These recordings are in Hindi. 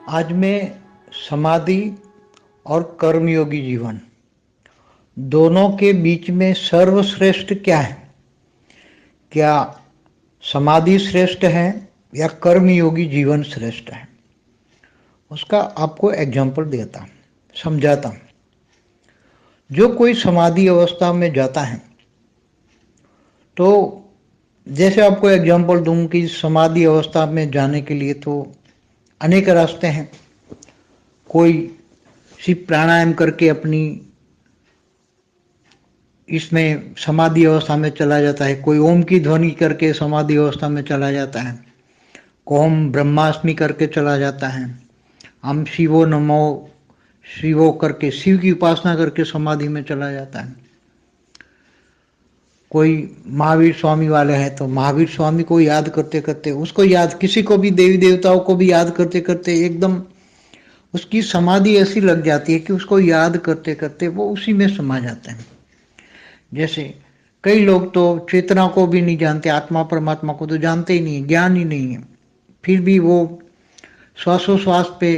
आज मैं समाधि और कर्मयोगी जीवन दोनों के बीच में सर्वश्रेष्ठ क्या है? क्या समाधि श्रेष्ठ है या कर्मयोगी जीवन श्रेष्ठ है? उसका आपको एग्जाम्पल देता हूँ, समझाता हूँ। जो कोई समाधि अवस्था में जाता है तो जैसे आपको एग्जाम्पल दूं कि समाधि अवस्था में जाने के लिए तो अनेक रास्ते हैं। कोई सिर्फ प्राणायाम करके अपनी इसमें समाधि अवस्था में चला जाता है, कोई ओम की ध्वनि करके समाधि अवस्था में चला जाता है, ओम ब्रह्मास्मि करके चला जाता है, हम शिवो नमो शिवो करके शिव की उपासना करके समाधि में चला जाता है। कोई महावीर स्वामी वाले हैं तो महावीर स्वामी को याद करते करते उसको याद, किसी को भी देवी देवताओं को भी याद करते करते एकदम उसकी समाधि ऐसी लग जाती है कि उसको याद करते करते वो उसी में समा जाते हैं। जैसे कई लोग तो चेतना को भी नहीं जानते, आत्मा परमात्मा को तो जानते ही नहीं, ज्ञान ही नहीं है, फिर भी वो श्वासोश्वास पे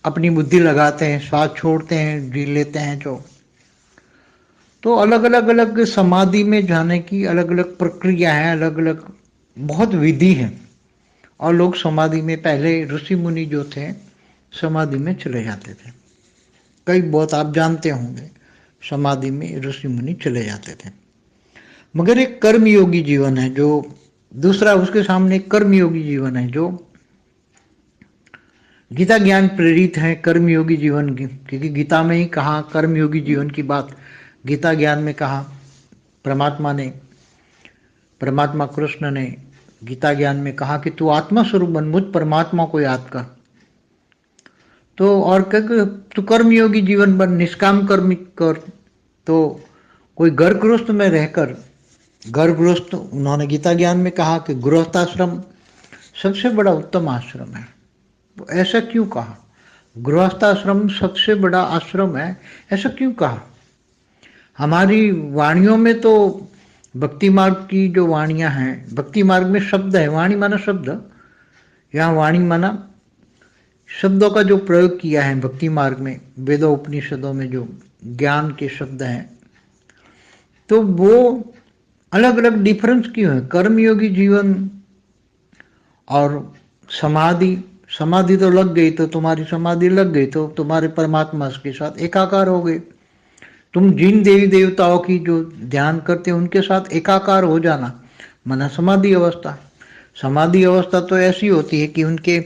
अपनी बुद्धि लगाते हैं, श्वास छोड़ते हैं, जी लेते हैं जो। तो अलग समाधि में जाने की अलग अलग प्रक्रिया है, अलग अलग बहुत विधि है। और लोग समाधि में पहले ऋषि मुनि जो थे समाधि में चले जाते थे, कई बहुत आप जानते होंगे, समाधि में ऋषि मुनि चले जाते थे। मगर एक कर्मयोगी जीवन है जो दूसरा, उसके सामने एक कर्मयोगी जीवन है जो गीता ज्ञान प्रेरित है कर्मयोगी जीवन की, क्योंकि गीता में ही कहा कर्मयोगी जीवन की बात, गीता ज्ञान में कहा परमात्मा कृष्ण ने गीता ज्ञान में कहा कि तू आत्मा स्वरूप बन, मुझ परमात्मा को याद कर। तो और तू कर्मयोगी जीवन बन, निष्काम कर्म कर। तो कोई घर गृहस्थ में रहकर, घर गृहस्थ उन्होंने गीता ज्ञान में कहा कि गृहस्थाश्रम सबसे बड़ा उत्तम आश्रम है। तो ऐसा क्यों कहा? गृहस्थाश्रम सबसे बड़ा आश्रम है, ऐसा क्यों कहा? हमारी वाणियों में तो भक्ति मार्ग की जो वाणियां हैं, भक्ति मार्ग में शब्द है, वाणी माना शब्द, यहाँ वाणी माना शब्दों का जो प्रयोग किया है भक्ति मार्ग में, वेदों उपनिषदों में जो ज्ञान के शब्द हैं, तो वो अलग अलग डिफरेंस क्यों है? कर्मयोगी जीवन और समाधि, समाधि तो लग गई, तो तुम्हारी समाधि लग गई तो तुम्हारे परमात्मा के साथ एकाकार हो गए। तुम जिन देवी देवताओं की जो ध्यान करते हो उनके साथ एकाकार हो जाना माना समाधि अवस्था। समाधि अवस्था तो ऐसी होती है कि उनके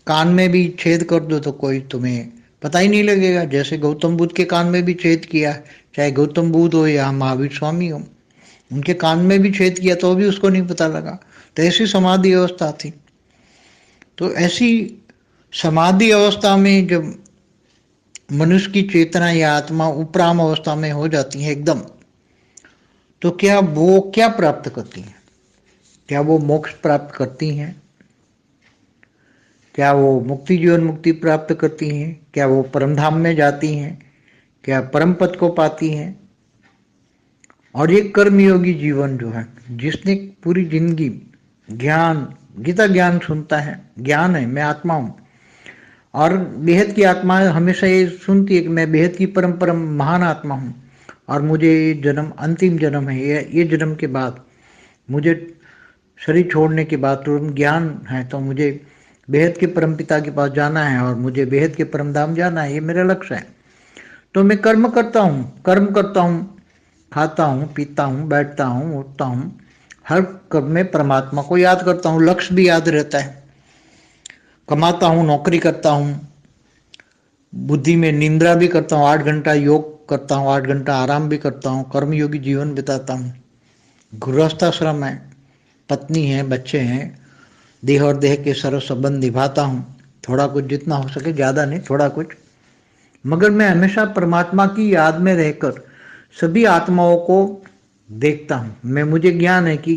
कान में भी छेद कर दो तो कोई तुम्हें पता ही नहीं लगेगा। जैसे गौतम बुद्ध के कान में भी छेद किया, चाहे गौतम बुद्ध हो या महावीर स्वामी हो, उनके कान में भी छेद किया तो भी उसको नहीं पता लगा। तो ऐसी समाधि अवस्था थी। तो ऐसी समाधि अवस्था में जब मनुष्य की चेतना या आत्मा उपराम अवस्था में हो जाती है एकदम, तो क्या वो क्या प्राप्त करती है? क्या वो मोक्ष प्राप्त करती हैं? क्या वो मुक्ति, जीवन मुक्ति प्राप्त करती हैं? क्या वो परमधाम में जाती हैं? क्या परम पद को पाती हैं? और ये कर्मयोगी जीवन जो है, जिसने पूरी जिंदगी ज्ञान, गीता ज्ञान सुनता है, ज्ञान है मैं आत्मा हूं, और बेहद की आत्मा हमेशा ये सुनती है कि मैं बेहद की परम परम महान आत्मा हूँ, और मुझे ये जन्म अंतिम जन्म है, ये जन्म के बाद मुझे शरीर छोड़ने के बाद तुरंत ज्ञान है, तो मुझे बेहद के परम पिता के पास जाना है और मुझे बेहद के परम धाम जाना है, ये मेरा लक्ष्य है। तो मैं कर्म करता हूँ, खाता हूँ, पीता हूँ, बैठता हूँ, उठता हूँ, हर कर्म में परमात्मा को याद करता हूँ, लक्ष्य भी याद रहता है। कमाता हूँ, नौकरी करता हूँ, बुद्धि में निंद्रा भी करता हूँ, 8 घंटा योग करता हूँ, 8 घंटा आराम भी करता हूँ, कर्मयोगी जीवन बिताता हूँ। गृहस्थाश्रम है, पत्नी है, बच्चे हैं, देह और देह के सर्व संबंध निभाता हूँ, थोड़ा कुछ जितना हो सके, ज़्यादा नहीं, थोड़ा कुछ, मगर मैं हमेशा परमात्मा की याद में रहकर सभी आत्माओं को देखता हूँ। मुझे ज्ञान है कि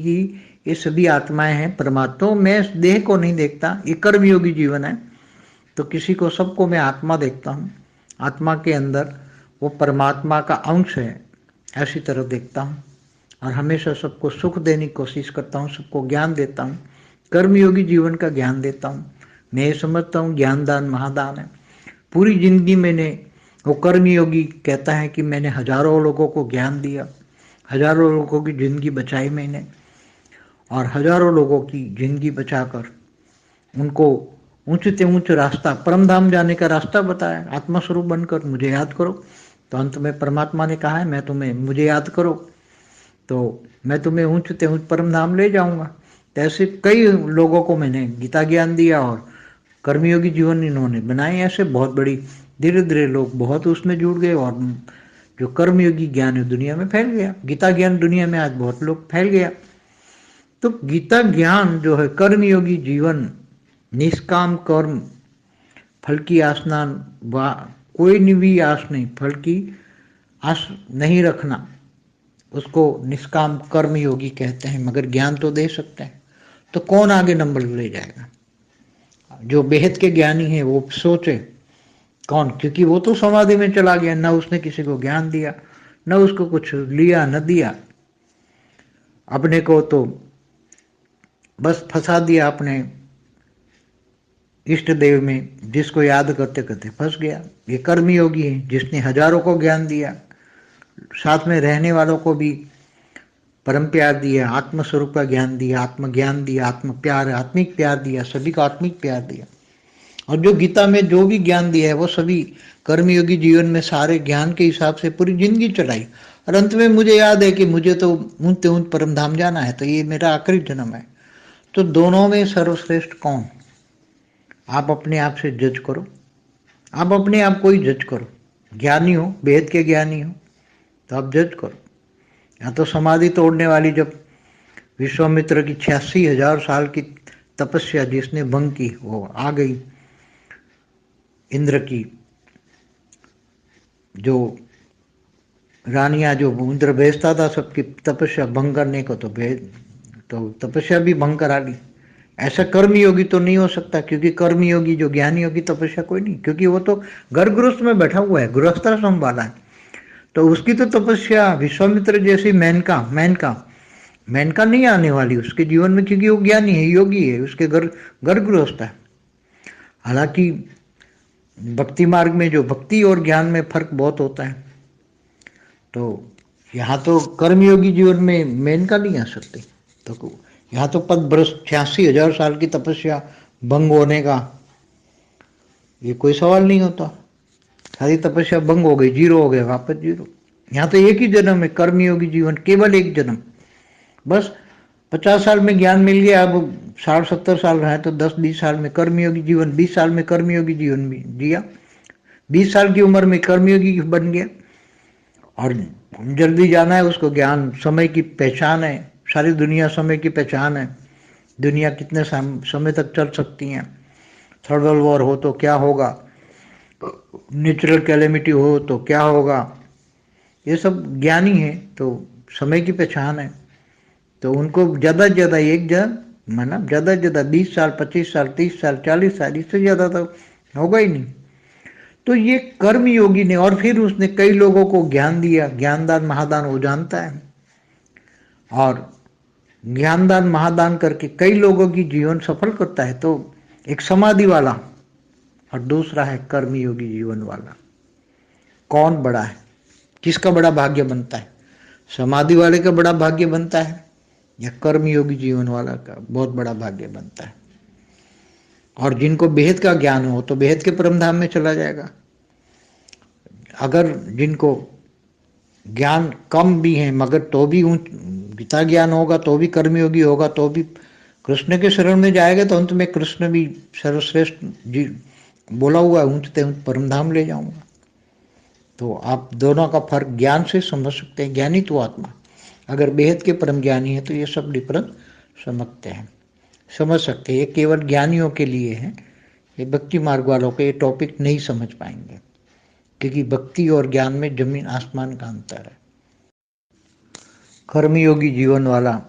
ये सभी आत्माएं हैं परमात्मा, तो मैं देह को नहीं देखता, ये कर्मयोगी जीवन है। तो किसी को, सबको मैं आत्मा देखता हूँ, आत्मा के अंदर वो परमात्मा का अंश है, ऐसी तरह देखता हूँ, और हमेशा सबको सुख देने की कोशिश करता हूँ, सबको ज्ञान देता हूँ, कर्मयोगी जीवन का ज्ञान देता हूँ, मैं ये समझता हूँ ज्ञानदान महादान है। पूरी जिंदगी मैंने, वो कर्मयोगी कहता है कि मैंने हजारों लोगों को ज्ञान दिया, हजारों लोगों की जिंदगी बचाई मैंने, और हजारों लोगों की जिंदगी बचाकर उनको ऊंचे से ऊंचे रास्ता, परम धाम जाने का रास्ता बताया। आत्मस्वरूप बनकर मुझे याद करो। तो अंत में परमात्मा ने कहा है, मैं तुम्हें, मुझे याद करो तो मैं तुम्हें ऊंचे से ऊंचे परम धाम ले जाऊंगा। तो ऐसे कई लोगों को मैंने गीता ज्ञान दिया और कर्मयोगी जीवन इन्होंने बनाए। ऐसे बहुत बड़ी, धीरे धीरे लोग बहुत उसमें जुड़ गए और जो कर्मयोगी ज्ञान है दुनिया में फैल गया। गीता ज्ञान दुनिया में आज बहुत लोग फैल गया। तो गीता ज्ञान जो है, कर्मयोगी जीवन, निष्काम कर्म, फल की आसना, कोई भी आस नहीं, फल की आस नहीं रखना, उसको निष्काम कर्म योगी कहते हैं। मगर ज्ञान तो दे सकते हैं, तो कौन आगे नंबर ले जाएगा? जो बेहद के ज्ञानी है वो सोचे कौन, क्योंकि वो तो समाधि में चला गया, न उसने किसी को ज्ञान दिया, न उसको कुछ लिया न दिया, अपने को तो बस फंसा दिया अपने इष्ट देव में, जिसको याद करते करते फंस गया। ये कर्मयोगी है जिसने हजारों को ज्ञान दिया, साथ में रहने वालों को भी परम प्यार दिया, आत्मस्वरूप का ज्ञान दिया, आत्मज्ञान दिया, आत्म प्यार, आत्मिक प्यार दिया, सभी को आत्मिक प्यार दिया। और जो गीता में जो भी ज्ञान दिया है वो सभी कर्मयोगी जीवन में सारे ज्ञान के हिसाब से पूरी जिंदगी चलाई। और अंत में मुझे याद है कि मुझे तो ऊंचे ऊंच परम धाम जाना है, तो ये मेरा आखिरी जन्म है। तो दोनों में सर्वश्रेष्ठ कौन? आप अपने आप से जज करो, आप अपने आप को ही जज करो। ज्ञानी हो, वेद के ज्ञानी हो, तो आप जज करो। या तो समाधि तोड़ने वाली जब विश्वामित्र की 86,000 साल की तपस्या जिसने भंग की, वो आ गई इंद्र की जो रानियां, जो इंद्र भेजता था सबकी तपस्या भंग करने को, तो तपस्या भी भंग करा ली। ऐसा कर्मयोगी तो नहीं हो सकता, क्योंकि कर्मयोगी जो ज्ञानी होगी तपस्या कोई नहीं, क्योंकि वो तो घर गृहस्थ में बैठा हुआ है, गृहस्थाश्रम वाला है। तो उसकी तो तपस्या विश्वामित्र जैसी मेनका नहीं आने वाली उसके जीवन में, क्योंकि वो ज्ञानी है, योगी है, उसके घर गृहस्थ है। हालांकि भक्ति मार्ग में जो भक्ति और ज्ञान में फर्क बहुत होता है, तो यहाँ तो कर्मयोगी जीवन में मेनका नहीं आ सकती। तो यहाँ तो पद भ्रष्ट 86,000 साल की तपस्या भंग होने का ये कोई सवाल नहीं होता। सारी तपस्या भंग हो गई, जीरो हो गया, वापस जीरो। यहाँ तो एक ही जन्म है कर्मयोगी जीवन, केवल एक जन्म। बस 50 साल में ज्ञान मिल गया, अब 60-70 साल रहा है तो 10-20 साल में कर्मयोगी जीवन, 20 साल में कर्मयोगी जीवन भी जिया, 20 साल की उम्र में कर्मयोगी बन गया। और जल्दी जाना है उसको, ज्ञान समय की पहचान है, सारी दुनिया समय की पहचान है। दुनिया कितने समय तक चल सकती है, थर्ड वर्ल्ड वॉर हो तो क्या होगा, नेचुरल कैलेमिटी हो तो क्या होगा, ये सब ज्ञानी है, तो समय की पहचान है। तो उनको ज़्यादा से ज़्यादा एक जन, मतलब ज़्यादा से ज़्यादा 20 साल, 25 साल, 30 साल, 40 साल, इससे ज़्यादा तो होगा ही नहीं। तो ये कर्म योगी ने, और फिर उसने कई लोगों को ज्ञान दिया, ज्ञानदान महादान वो जानता है, और ज्ञानदान महादान करके कई लोगों की जीवन सफल करता है। तो एक समाधि वाला और दूसरा है कर्मयोगी जीवन वाला, कौन बड़ा है, किसका बड़ा भाग्य बनता है? समाधि वाले का बड़ा भाग्य बनता है या कर्मयोगी जीवन वाला का बहुत बड़ा भाग्य बनता है? और जिनको बेहद का ज्ञान हो तो बेहद के परम धाम में चला जाएगा। अगर जिनको ज्ञान कम भी है मगर तो भी गीता ज्ञान होगा, तो भी कर्मयोगी होगा, तो भी कृष्ण के शरण में जाएगा, तो अंत में कृष्ण भी सर्वश्रेष्ठ जी बोला हुआ है, ऊंचते ऊंच परम धाम ले जाऊंगा। तो आप दोनों का फर्क ज्ञान से समझ सकते हैं। ज्ञानी तो आत्मा, अगर बेहद के परम ज्ञानी है तो ये सब डिफरेंस समझ सकते हैं। ये केवल ज्ञानियों के लिए है, ये भक्ति मार्ग वालों को ये टॉपिक नहीं समझ पाएंगे, क्योंकि भक्ति और ज्ञान में जमीन आसमान का अंतर है। कर्मयोगी जीवन वाला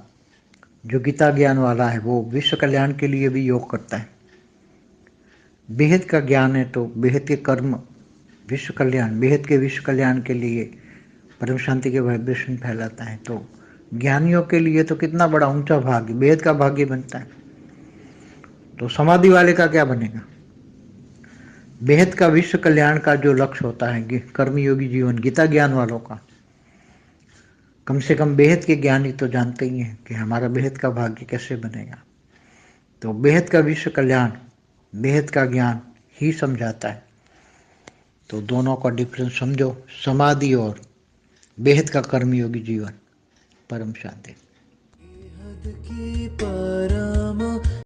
जो गीता ज्ञान वाला है वो विश्व कल्याण के लिए भी योग करता है। बेहद का ज्ञान है तो बेहद के कर्म विश्व कल्याण, बेहद के विश्व कल्याण के लिए परम शांति के वाइब्रेशन फैलाता है। तो ज्ञानियों के लिए तो कितना बड़ा ऊंचा भाग्य, बेहद का भाग्य बनता है। तो समाधि वाले का क्या बनेगा? बेहद का विश्व कल्याण का जो लक्ष्य होता है कर्मयोगी जीवन, गीता ज्ञान वालों का, कम से कम बेहद के ज्ञानी तो जानते ही हैं कि हमारा बेहद का भाग्य कैसे बनेगा। तो बेहद का विश्व कल्याण, बेहद का ज्ञान ही समझाता है। तो दोनों का डिफरेंस समझो, समाधि और बेहद का कर्मयोगी जीवन। परम शांति।